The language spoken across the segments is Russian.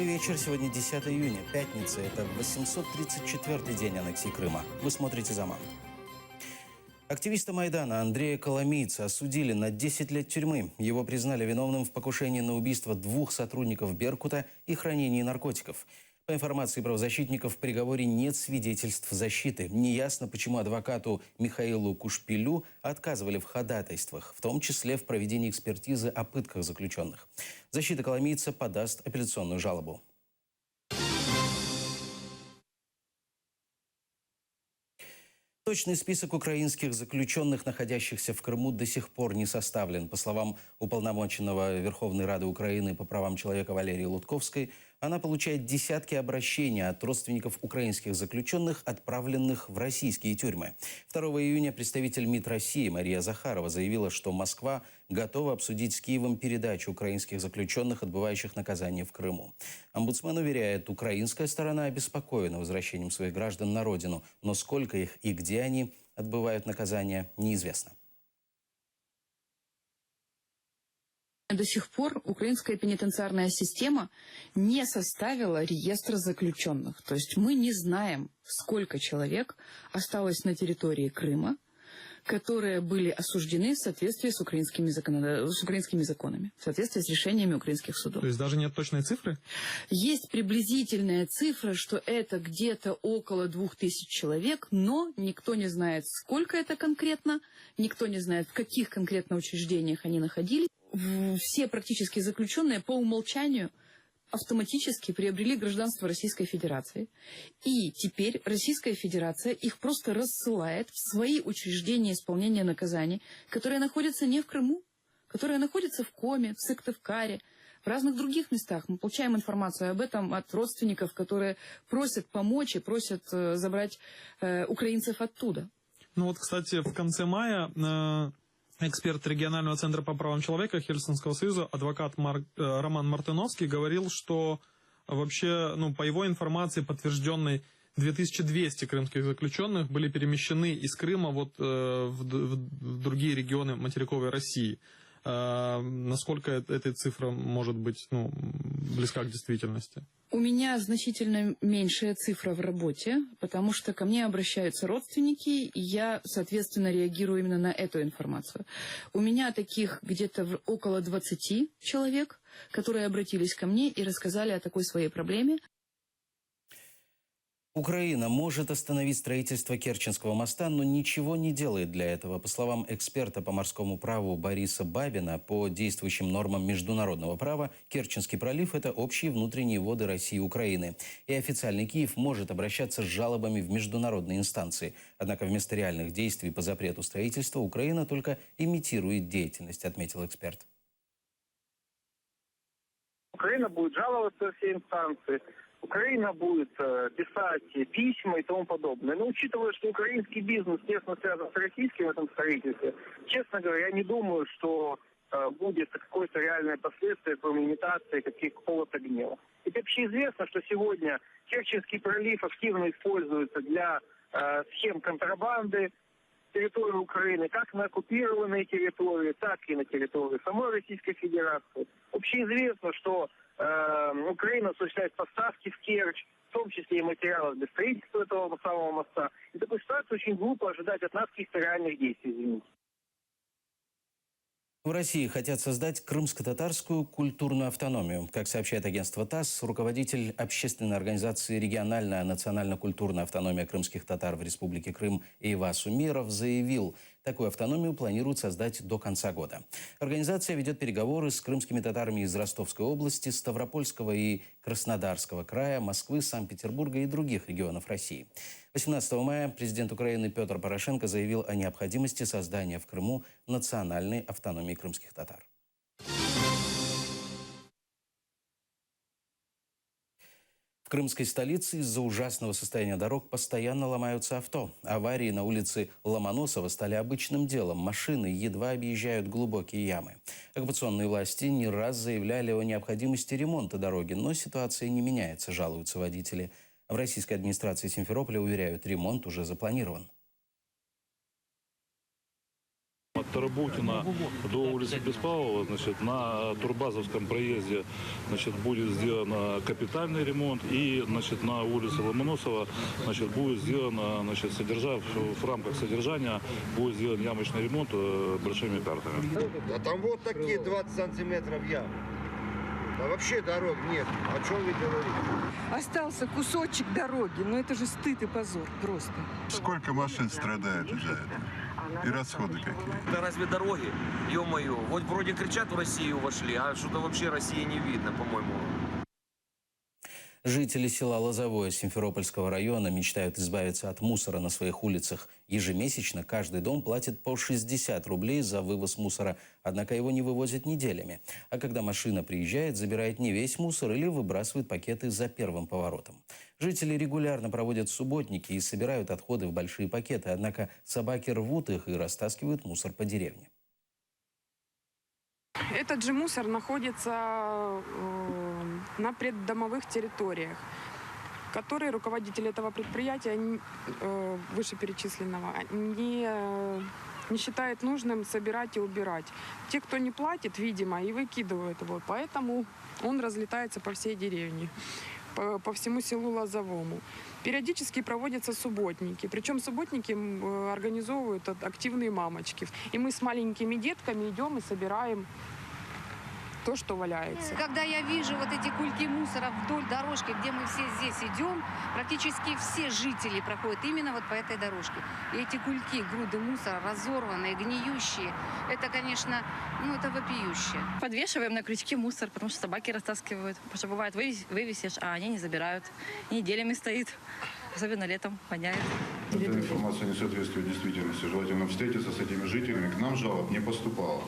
Добрый вечер. Сегодня 10 июня, пятница. Это 834-й день аннексии Крыма. Вы смотрите «Заман». Активиста Майдана Андрея Коломийца осудили на 10 лет тюрьмы. Его признали виновным в покушении на убийство 2 сотрудников «Беркута» и хранении наркотиков. По информации правозащитников, в приговоре нет свидетельств защиты. Неясно, почему адвокату Михаилу Кушпилю отказывали в ходатайствах, в том числе в проведении экспертизы о пытках заключенных. Защита Коломийца подаст апелляционную жалобу. Точный список украинских заключенных, находящихся в Крыму, до сих пор не составлен. По словам уполномоченного Верховной Рады Украины по правам человека Валерии Лутковской, она получает десятки обращений от родственников украинских заключенных, отправленных в российские тюрьмы. 2 июня представитель МИД России Мария Захарова заявила, что Москва готова обсудить с Киевом передачу украинских заключенных, отбывающих наказание в Крыму. Омбудсмен уверяет, украинская сторона обеспокоена возвращением своих граждан на родину, но сколько их и где они отбывают наказание, неизвестно. До сих пор украинская пенитенциарная система не составила реестр заключенных. То есть мы не знаем, сколько человек осталось на территории Крыма, которые были осуждены в соответствии с украинскими законами, в соответствии с решениями украинских судов. То есть даже нет точной цифры? Есть приблизительная цифра, что это где-то около 2000 человек, но никто не знает, сколько это конкретно, никто не знает, в каких конкретно учреждениях они находились. Все практически заключенные по умолчанию автоматически приобрели гражданство Российской Федерации. И теперь Российская Федерация их просто рассылает в свои учреждения исполнения наказаний, которые находятся не в Крыму, которые находятся в Коме, в Сыктывкаре, в разных других местах. Мы получаем информацию об этом от родственников, которые просят помочь и просят забрать украинцев оттуда. Ну вот, кстати, в конце мая эксперт регионального центра по правам человека Хельсинского союза, адвокат Роман Мартыновский, говорил, что вообще, по его информации, подтвержденной, 2200 крымских заключенных были перемещены из Крыма в другие регионы материковой России. Насколько эта цифра может быть близка к действительности? У меня значительно меньшая цифра в работе, потому что ко мне обращаются родственники, и я, соответственно, реагирую именно на эту информацию. У меня таких где-то около 20 человек, которые обратились ко мне и рассказали о такой своей проблеме. Украина может остановить строительство Керченского моста, но ничего не делает для этого. По словам эксперта по морскому праву Бориса Бабина, по действующим нормам международного права, Керченский пролив – это общие внутренние воды России и Украины. И официальный Киев может обращаться с жалобами в международные инстанции. Однако вместо реальных действий по запрету строительства Украина только имитирует деятельность, отметил эксперт. Украина будет жаловаться во все инстанции. Украина будет писать письма и тому подобное. Но учитывая, что украинский бизнес тесно связан с российским в этом строительстве, честно говоря, я не думаю, что будет какое-то реальное последствие, кроме имитации какого-то гнева. Ведь общеизвестно, что сегодня Керченский пролив активно используется для схем контрабанды территории Украины, как на оккупированной территории, так и на территории самой Российской Федерации. Общеизвестно, что Украина осуществляет поставки в Керчь, в том числе и материалов для строительства этого самого моста. И такой ситуации очень глупо ожидать от нас каких-то реальных действий, извините. В России хотят создать крымско-татарскую культурную автономию. Как сообщает агентство ТАСС, руководитель общественной организации «Региональная национально-культурная автономия крымских татар в Республике Крым» Эйваз Умеров заявил, такую автономию планируют создать до конца года. Организация ведет переговоры с крымскими татарами из Ростовской области, Ставропольского и Краснодарского края, Москвы, Санкт-Петербурга и других регионов России. 18 мая президент Украины Петр Порошенко заявил о необходимости создания в Крыму национальной автономии крымских татар. В крымской столице из-за ужасного состояния дорог постоянно ломаются авто. Аварии на улице Ломоносова стали обычным делом. Машины едва объезжают глубокие ямы. Оккупационные власти не раз заявляли о необходимости ремонта дороги, но ситуация не меняется, жалуются водители. В российской администрации Симферополя уверяют, ремонт уже запланирован. Таработина до улицы Беспалова, значит, на Турбазовском проезде, значит, будет сделан капитальный ремонт, и, значит, на улице Ломоносова, значит, будет сделано, значит, в рамках содержания будет сделан ямочный ремонт большими картами. А там вот такие 20 сантиметров ям. А вообще дорог нет. О чем вы говорите? Остался кусочек дороги, но это же стыд и позор просто. Сколько машин страдает из-за этого? И расходы какие? Да разве дороги? Ё-моё, вот вроде кричат, в Россию вошли, а что-то вообще России не видно, по-моему. Жители села Лозовое Симферопольского района мечтают избавиться от мусора на своих улицах. Ежемесячно каждый дом платит по 60 рублей за вывоз мусора, однако его не вывозят неделями. А когда машина приезжает, забирает не весь мусор или выбрасывает пакеты за первым поворотом. Жители регулярно проводят субботники и собирают отходы в большие пакеты, однако собаки рвут их и растаскивают мусор по деревне. Этот же мусор находится на преддомовых территориях, которые руководители этого предприятия, вышеперечисленного, не считают нужным собирать и убирать. Те, кто не платит, видимо, и выкидывают его. Поэтому он разлетается по всей деревне, по всему селу Лозовому. Периодически проводятся субботники. Причем субботники организовывают активные мамочки. И мы с маленькими детками идем и собираем то, что валяется. Когда я вижу вот эти кульки мусора вдоль дорожки, где мы все здесь идем, практически все жители проходят именно вот по этой дорожке. И эти кульки, груды мусора, разорванные, гниющие, это, конечно, это вопиюще. Подвешиваем на крючки мусор, потому что собаки растаскивают. Потому что бывает, вывесишь, а они не забирают. И неделями стоит. Особенно летом воняет. Эта информация не соответствует действительности. Желательно встретиться с этими жителями. К нам жалоб не поступало.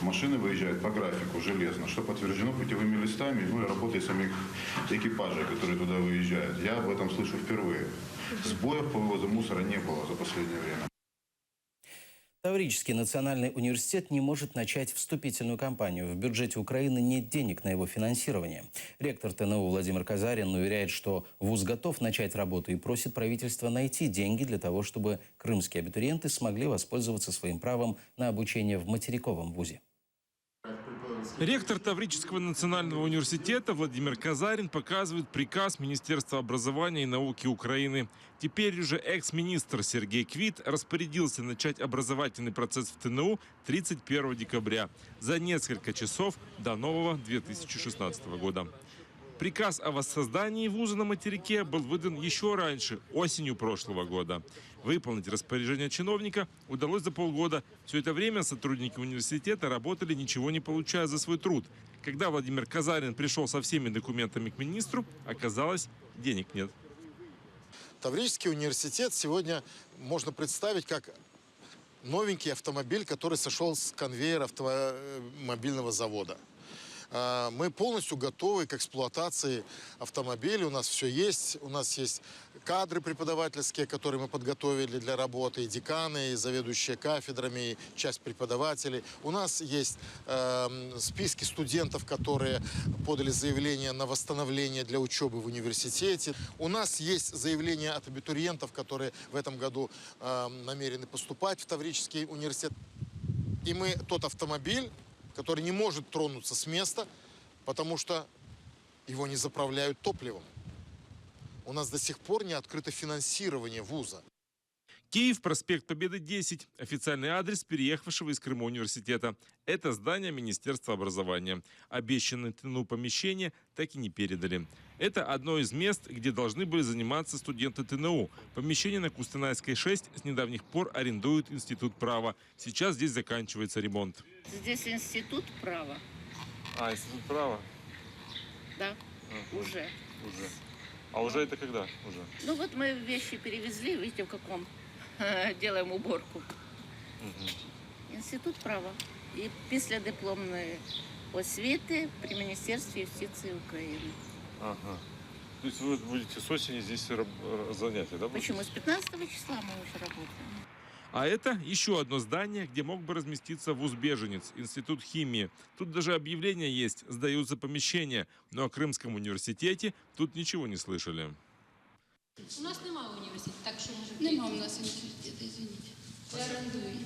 Машины выезжают по графику железно, что подтверждено путевыми листами, и работой самих экипажей, которые туда выезжают. Я об этом слышу впервые. Сбоев по вывозу мусора не было за последнее время. Таврический национальный университет не может начать вступительную кампанию. В бюджете Украины нет денег на его финансирование. Ректор ТНУ Владимир Казарин уверяет, что вуз готов начать работу и просит правительство найти деньги для того, чтобы крымские абитуриенты смогли воспользоваться своим правом на обучение в материковом вузе. Ректор Таврического национального университета Владимир Казарин показывает приказ Министерства образования и науки Украины. Теперь уже экс-министр Сергей Квит распорядился начать образовательный процесс в ТНУ 31 декабря, за несколько часов до нового 2016 года. Приказ о воссоздании вуза на материке был выдан еще раньше, осенью прошлого года. Выполнить распоряжение чиновника удалось за полгода. Все это время сотрудники университета работали, ничего не получая за свой труд. Когда Владимир Казарин пришел со всеми документами к министру, оказалось, денег нет. Таврический университет сегодня можно представить как новенький автомобиль, который сошел с конвейера автомобильного завода. Мы полностью готовы к эксплуатации автомобилей. У нас все есть. У нас есть кадры преподавательские, которые мы подготовили для работы. И деканы, и заведующие кафедрами, и часть преподавателей. У нас есть списки студентов, которые подали заявление на восстановление для учебы в университете. У нас есть заявления от абитуриентов, которые в этом году намерены поступать в Таврический университет. И мы тот автомобиль, который не может тронуться с места, потому что его не заправляют топливом. У нас до сих пор не открыто финансирование вуза. Киев, проспект Победы, 10. Официальный адрес переехавшего из Крыма университета. Это здание Министерства образования. Обещанное ТНУ помещение так и не передали. Это одно из мест, где должны были заниматься студенты ТНУ. Помещение на Кустанайской 6 с недавних пор арендует Институт права. Сейчас здесь заканчивается ремонт. Здесь институт права. А, Институт права? Да, уже. А уже это когда? Уже? Ну вот мы вещи перевезли, видите, в каком делаем уборку. Институт права. І післядипломної освіти при Министерстве юстиции Украины. Ага. То есть вы будете с осени здесь занятия, да? Почему? С 15 числа мы уже работаем. А это еще одно здание, где мог бы разместиться вуз-беженец, Институт химии. Тут даже объявления есть, сдаются помещения. Но о Крымском университете тут ничего не слышали. У нас немає університету, так що може... Нема у нас університету, извините. Я орендую.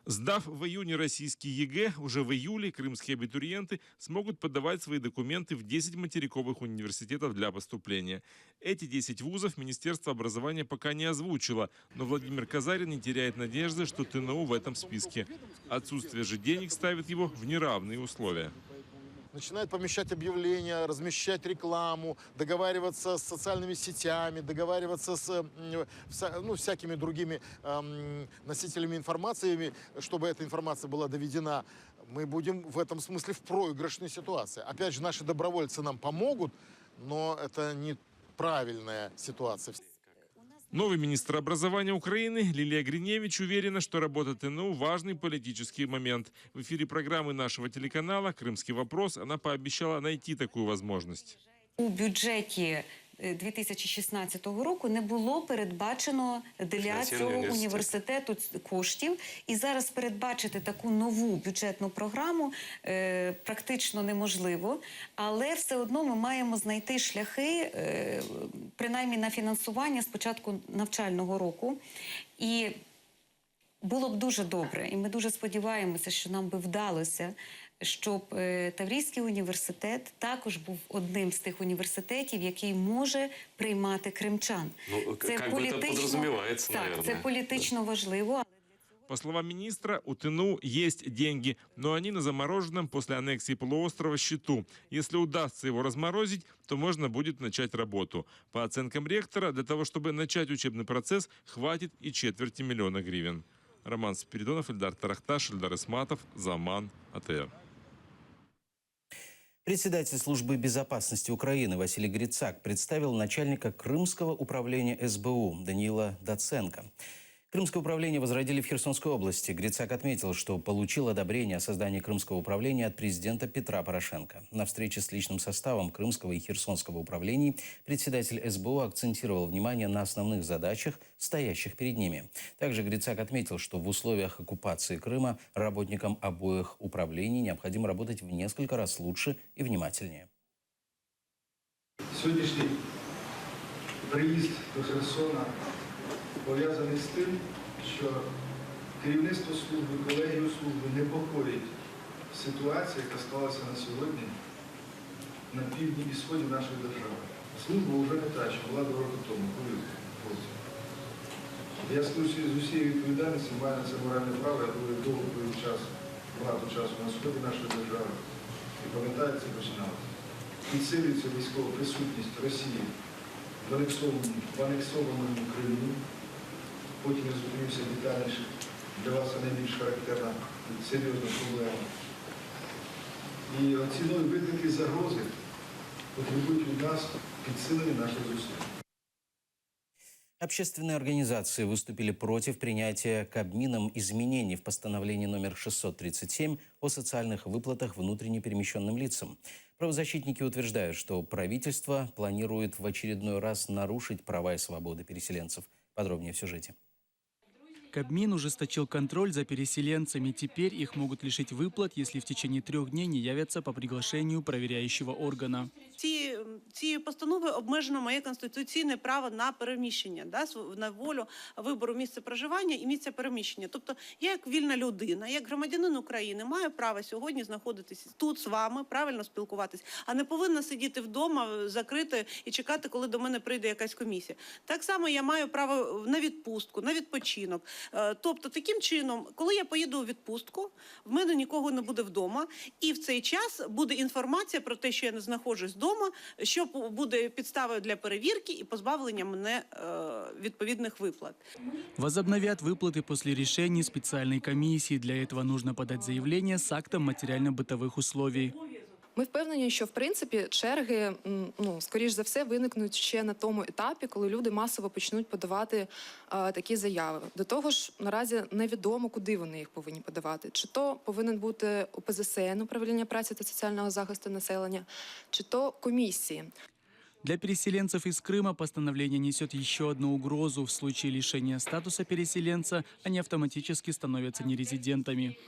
Сдав в июне российский ЕГЭ, уже в июле крымские абитуриенты смогут подавать свои документы в 10 материковых университетов для поступления. Эти 10 вузов Министерство образования пока не озвучило, но Владимир Казарин не теряет надежды, что ТНУ в этом списке. Отсутствие же денег ставит его в неравные условия. Начинают помещать объявления, размещать рекламу, договариваться с социальными сетями, договариваться с всякими другими носителями информации, чтобы эта информация была доведена. Мы будем в этом смысле в проигрышной ситуации. Опять же, наши добровольцы нам помогут, но это не правильная ситуация. Новый министр образования Украины Лилия Гриневич уверена, что работа ТНУ – важный политический момент. В эфире программы нашего телеканала «Крымский вопрос» она пообещала найти такую возможность. У бюджеті 2016 року не було передбачено для цього університету коштів. І зараз передбачити таку нову бюджетну програму практично неможливо. Але все одно ми маємо знайти шляхи, принаймні на фінансування з початку навчального року. І було б дуже добре, і ми дуже сподіваємося, що нам би вдалося, щоб Таврійський університет також був одним з тих університетів, який може приймати кримчан. Це політично важливо. По словам министра, у ТНУ есть деньги, но они на замороженном после аннексии полуострова счету. Если удастся его разморозить, то можно будет начать работу. По оценкам ректора, для того, чтобы начать учебный процесс, хватит и 250 000 гривен. Роман Спиридонов, Эльдар Тарахташ, Эльдар Исматов, Заман, АТР. Председатель службы безопасности Украины Василий Грицак представил начальника Крымского управления СБУ Даниила Даценко. Крымское управление возродили в Херсонской области. Грицак отметил, что получил одобрение о создании Крымского управления от президента Петра Порошенко. На встрече с личным составом Крымского и Херсонского управлений председатель СБУ акцентировал внимание на основных задачах, стоящих перед ними. Также Грицак отметил, что в условиях оккупации Крыма работникам обоих управлений необходимо работать в несколько раз лучше и внимательнее. Сегодняшний приезд до Херсона пов'язаний з тим, що керівництво служби, колегію служби непокоїть ситуація, яка склалася на сьогодні на півдні і сході нашої держави. Служба вже не та, що була 2 роки тому, повірте. Я з усією відповідальністю маю на це моральне право, я доволі довго провів час, багато часу на сході нашої держави. І пам'ятаю, це починалося. Підсилюється військова присутність Росії в анексованому Криму. Потім я зупинився детальніше. Для вас це найбільш характерна серйозна проблема. І оці нові виклики загрози потребують від нас підсилення наших зусиль. Общественные организации выступили против принятия Кабмином изменений в постановлении номер 637 о социальных выплатах внутренне перемещенным лицам. Правозащитники утверждают, что правительство планирует в очередной раз нарушить права и свободы переселенцев. Подробнее в сюжете. Кабмин ужесточил контроль за переселенцами. Теперь их могут лишить выплат, если в течение 3 дней не явятся по приглашению проверяющего органа. Цією постановою обмежено моє конституційне право на переміщення, на волю вибору місця проживання і місця переміщення. Тобто я як вільна людина, як громадянин України маю право сьогодні знаходитися тут з вами, правильно спілкуватись, а не повинна сидіти вдома, закрити і чекати, коли до мене прийде якась комісія. Так само я маю право на відпустку, на відпочинок. Тобто таким чином, коли я поїду у відпустку, в мене нікого не буде вдома, і в цей час буде інформація про те, що я не знаходжусь вдома, що буде підставою для перевірки і позбавлення мене відповідних виплат. Возобновят выплаты после решений специальной комиссии. Для этого нужно подать заявление с актом материально-бытовых условий. Ми впевнені, що, в принципі, черги, скоріш за все, виникнуть ще на тому етапі, коли люди масово почнуть подавати такі заяви. До того ж, наразі невідомо, куди вони їх повинні подавати. Чи то повинен бути ОПЗСН, Управління праці та соціального захисту населення, чи то комісії. Для переселенцев из Крыма постановление несет еще одну угрозу. В случае лишения статуса переселенца они автоматически становятся нерезидентами.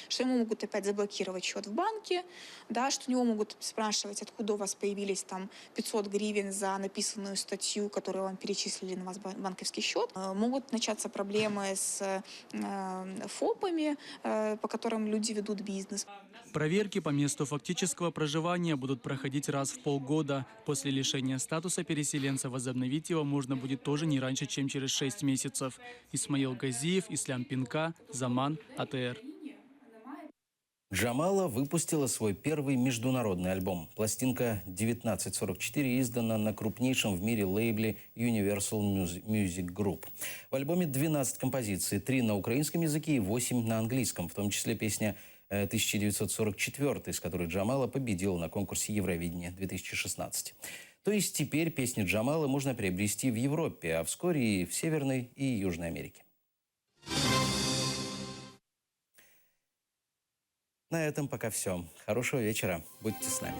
Что ему могут опять заблокировать счет в банке, да, что у него могут спрашивать, откуда у вас появились там 500 гривен за написанную статью, которую вам перечислили на ваш банковский счет. Могут начаться проблемы с ФОПами, по которым люди ведут бизнес. Проверки по месту фактического проживания будут проходить раз в полгода. После лишения статуса переселенца возобновить его можно будет тоже не раньше, чем через 6 месяцев. Исмаил Газиев, Ислам Пинка, Заман, АТР. Джамала выпустила свой первый международный альбом. Пластинка 1944 издана на крупнейшем в мире лейбле Universal Music Group. В альбоме 12 композиций, 3 на украинском языке и 8 на английском, в том числе песня 1944, с которой Джамала победила на конкурсе Евровидения 2016. То есть теперь песни Джамалы можно приобрести в Европе, а вскоре и в Северной и Южной Америке. На этом пока все. Хорошего вечера. Будьте с нами.